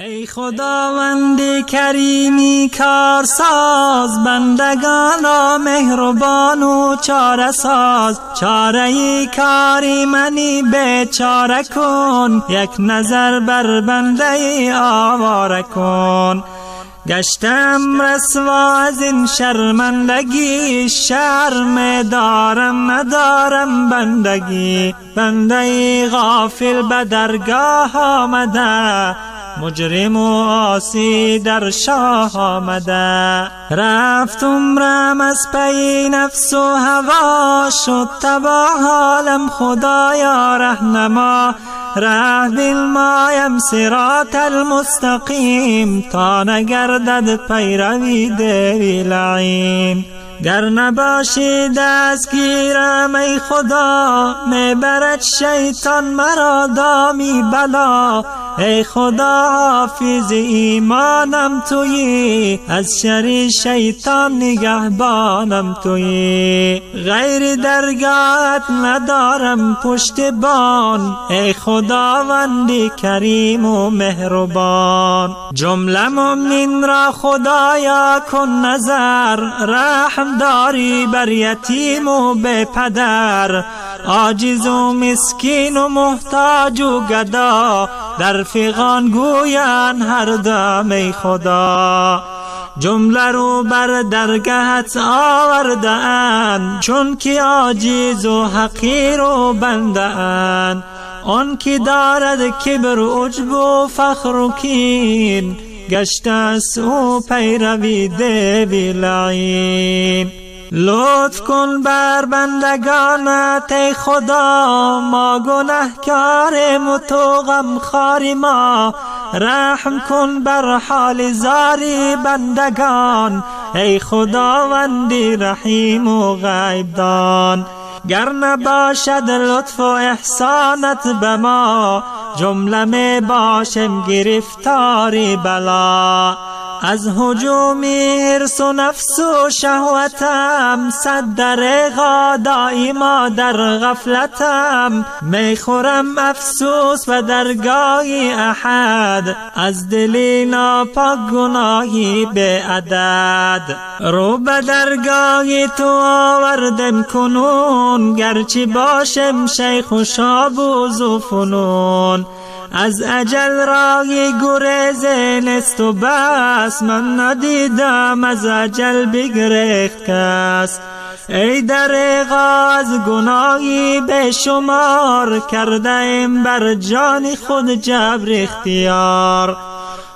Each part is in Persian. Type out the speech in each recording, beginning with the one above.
ای خداوند کریمی کارساز، بندگان را مهربان و چاره ساز. چاره کاری منی بیچاره کن، یک نظر بر بنده آواره کن. گشتم رسوا از این شرمندگی، شرم دارم ندارم بندگی. بنده غافل به درگاه آمده، مجرم و عاصی در شاه آمده. رفت عمرم از پی نفس و هوا، شد تباه حالم خدایا رهنما. ره بالمایم صراط المستقیم، تا نگردد پیروی دیوی لعین. گر نباشی دستگیرم ای خدا، میبرد شیطان مرا دامی بلا. ای خدا حافظ ایمانم تویی، از شر شیطان نگهبانم تویی. غیر درگاهت ندارم پشتبان، ای خداوند کریم و مهربان. جمله مؤمن را خدایا کن نظر، رحم داری بر یتیم و بی پدر. عاجز و مسکین و محتاج و گدا، در فغان گویند هر دم ای خدا. جمله رو بر درگهت آورده اند، چون که عاجز و حقیر و بنده اند. آن که دارد کبر و عجب و فخر و کین، گشته است او پیروی دیوی لعین. لطف کن بر بندگانت ای خدا، ما گنهکاریم و تو غمخوار ما. رحم کن بر حال زاری بندگان، ای خداوندی رحیم و غیب دان. گر نباشد لطف و احسانت به ما، جمله می باشم گرفتاری بلا. از هجوم حرص و نفس و شهوتم، صد دریغا دایما در غفلتم. می خورم افسوس و درگاهی احد، از دلی ناپاک گناهی بی عدد. رو به درگاهی تو آوردم کنون، گرچه باشم شیخ و شاب و ذوفنون. از اجل راهی گریز نیست و بس، من ندیدم از اجل بگریخت کس. ای دریغا از گناهی به شمار، کرده ایم بر جان خود جبر اختیار.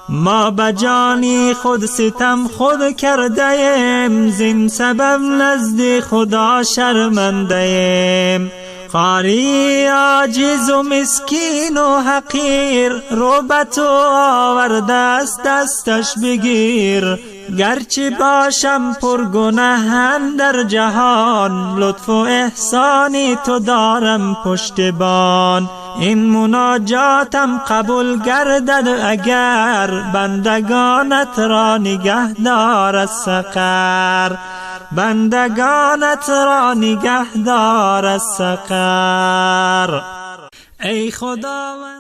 ما به جانی خود ستم خود کرده ایم، زین سبب نزد خدا شرمنده ایم. خاری عاجز و مسکین و حقیر، رو به تو آورده است دستش بگیر. گرچه باشم پر گناه در جهان، لطف و احسانی تو دارم پشتبان. این مناجاتم قبول گردد اگر، بندگانت را نگه دار از سقر. بندگانت را نگه دار از سقر. ای خداوند